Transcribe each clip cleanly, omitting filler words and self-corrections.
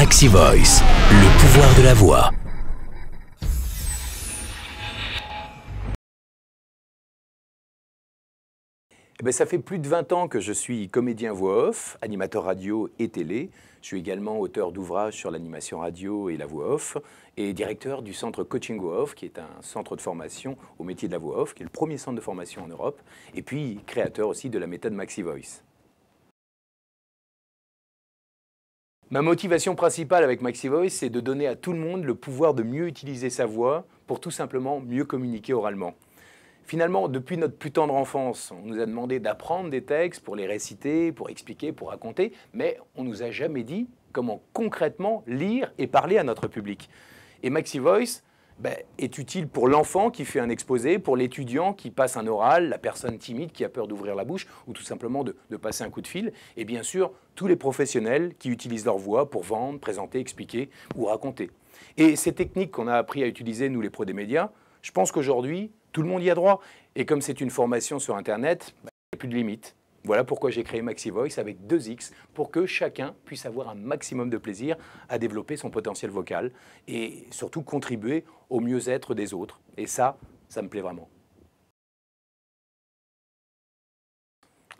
Maxi Voice, le pouvoir de la voix. Ça fait plus de 20 ans que je suis comédien voix off, animateur radio et télé. Je suis également auteur d'ouvrages sur l'animation radio et la voix off et directeur du centre Coaching Voix Off, qui est un centre de formation au métier de la voix off, qui est le premier centre de formation en Europe, et puis créateur aussi de la méthode Maxi Voice. Ma motivation principale avec Maxi Voice, c'est de donner à tout le monde le pouvoir de mieux utiliser sa voix pour tout simplement mieux communiquer oralement. Finalement, depuis notre plus tendre enfance, on nous a demandé d'apprendre des textes pour les réciter, pour expliquer, pour raconter, mais on ne nous a jamais dit comment concrètement lire et parler à notre public. Et Maxi Voice est utile pour l'enfant qui fait un exposé, pour l'étudiant qui passe un oral, la personne timide qui a peur d'ouvrir la bouche ou tout simplement de passer un coup de fil, et bien sûr tous les professionnels qui utilisent leur voix pour vendre, présenter, expliquer ou raconter. Et ces techniques qu'on a appris à utiliser, nous les pros des médias, je pense qu'aujourd'hui, tout le monde y a droit. Et comme c'est une formation sur Internet, il n'y a plus de limite. Voilà pourquoi j'ai créé Maxi Voice avec 2X, pour que chacun puisse avoir un maximum de plaisir à développer son potentiel vocal et surtout contribuer au mieux-être des autres. Et ça me plaît vraiment.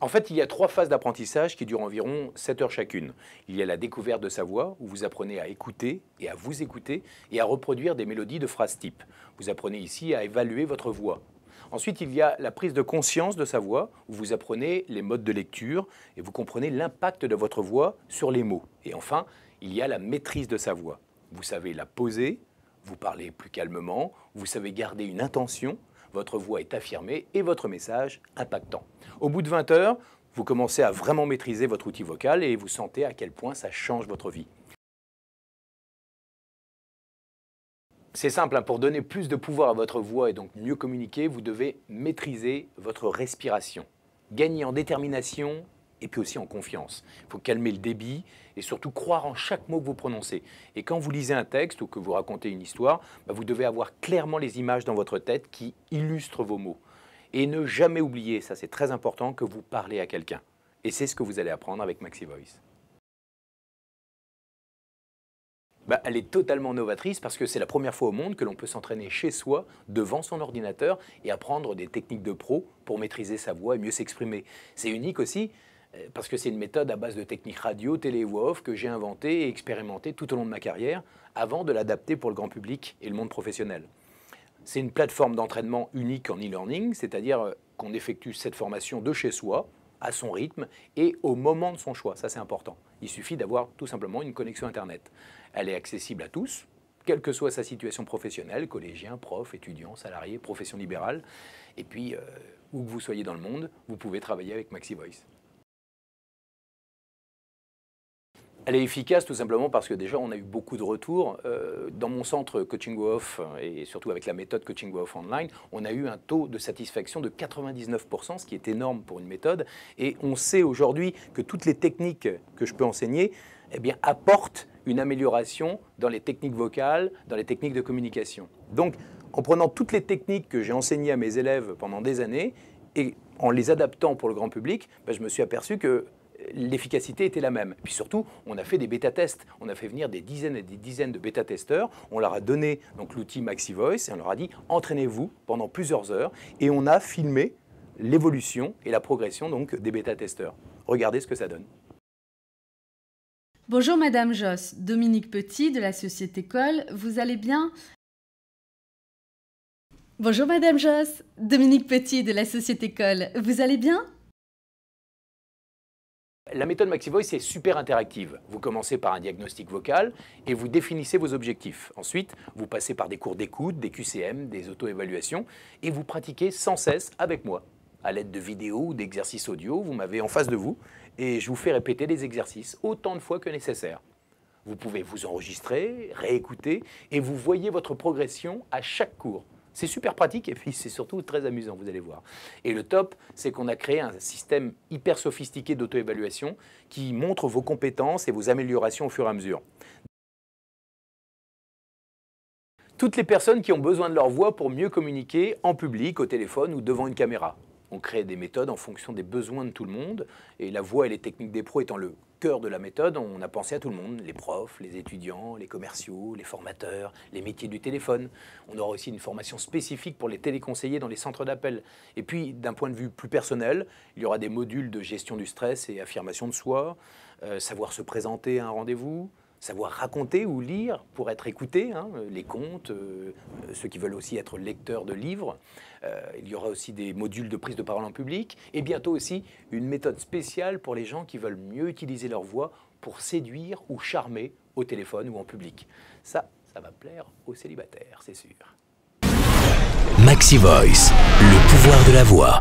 En fait, il y a 3 phases d'apprentissage qui durent environ 7 heures chacune. Il y a la découverte de sa voix, où vous apprenez à écouter et à vous écouter et à reproduire des mélodies de phrases type. Vous apprenez ici à évaluer votre voix. Ensuite, il y a la prise de conscience de sa voix, où vous apprenez les modes de lecture et vous comprenez l'impact de votre voix sur les mots. Et enfin, il y a la maîtrise de sa voix. Vous savez la poser, vous parlez plus calmement, vous savez garder une intention, votre voix est affirmée et votre message impactant. Au bout de 20 heures, vous commencez à vraiment maîtriser votre outil vocal et vous sentez à quel point ça change votre vie. C'est simple, pour donner plus de pouvoir à votre voix et donc mieux communiquer, vous devez maîtriser votre respiration. Gagner en détermination et puis aussi en confiance. Il faut calmer le débit et surtout croire en chaque mot que vous prononcez. Et quand vous lisez un texte ou que vous racontez une histoire, vous devez avoir clairement les images dans votre tête qui illustrent vos mots. Et ne jamais oublier, ça c'est très important, que vous parlez à quelqu'un. Et c'est ce que vous allez apprendre avec Maxi Voice. Elle est totalement novatrice parce que c'est la première fois au monde que l'on peut s'entraîner chez soi, devant son ordinateur, et apprendre des techniques de pro pour maîtriser sa voix et mieux s'exprimer. C'est unique aussi parce que c'est une méthode à base de techniques radio, télé et voix off que j'ai inventée et expérimentée tout au long de ma carrière avant de l'adapter pour le grand public et le monde professionnel. C'est une plateforme d'entraînement unique en e-learning, c'est-à-dire qu'on effectue cette formation de chez soi, à son rythme et au moment de son choix. Ça, c'est important. Il suffit d'avoir tout simplement une connexion Internet. Elle est accessible à tous, quelle que soit sa situation professionnelle, collégien, prof, étudiant, salarié, profession libérale. Et puis, où que vous soyez dans le monde, vous pouvez travailler avec Maxi Voice. Elle est efficace tout simplement parce que déjà on a eu beaucoup de retours. Dans mon centre Coaching Voix Off et surtout avec la méthode Coaching Voix Off Online, on a eu un taux de satisfaction de 99%, ce qui est énorme pour une méthode. Et on sait aujourd'hui que toutes les techniques que je peux enseigner apportent une amélioration dans les techniques vocales, dans les techniques de communication. Donc en prenant toutes les techniques que j'ai enseignées à mes élèves pendant des années et en les adaptant pour le grand public, je me suis aperçu que l'efficacité était la même. Puis surtout, on a fait des bêta-tests. On a fait venir des dizaines et des dizaines de bêta-testeurs. On leur a donné l'outil Maxi Voice et on leur a dit « entraînez-vous pendant plusieurs heures » et on a filmé l'évolution et la progression des bêta-testeurs. Regardez ce que ça donne. Bonjour Madame Josse, Dominique Petit de la société Coll, vous allez bien? Bonjour Madame Josse, Dominique Petit de la société Coll, vous allez bien? La méthode Maxi Voice est super interactive. Vous commencez par un diagnostic vocal et vous définissez vos objectifs. Ensuite, vous passez par des cours d'écoute, des QCM, des auto-évaluations et vous pratiquez sans cesse avec moi. À l'aide de vidéos ou d'exercices audio, vous m'avez en face de vous et je vous fais répéter les exercices autant de fois que nécessaire. Vous pouvez vous enregistrer, réécouter et vous voyez votre progression à chaque cours. C'est super pratique et puis c'est surtout très amusant, vous allez voir. Et le top, c'est qu'on a créé un système hyper sophistiqué d'auto-évaluation qui montre vos compétences et vos améliorations au fur et à mesure. Toutes les personnes qui ont besoin de leur voix pour mieux communiquer en public, au téléphone ou devant une caméra. On crée des méthodes en fonction des besoins de tout le monde. Et la voix et les techniques des pros étant le cœur de la méthode, on a pensé à tout le monde, les profs, les étudiants, les commerciaux, les formateurs, les métiers du téléphone. On aura aussi une formation spécifique pour les téléconseillers dans les centres d'appel. Et puis, d'un point de vue plus personnel, il y aura des modules de gestion du stress et affirmation de soi, savoir se présenter à un rendez-vous, savoir raconter ou lire pour être écouté, les contes, ceux qui veulent aussi être lecteurs de livres. Il y aura aussi des modules de prise de parole en public et bientôt aussi une méthode spéciale pour les gens qui veulent mieux utiliser leur voix pour séduire ou charmer au téléphone ou en public. Ça va plaire aux célibataires, c'est sûr. Maxi Voice, le pouvoir de la voix.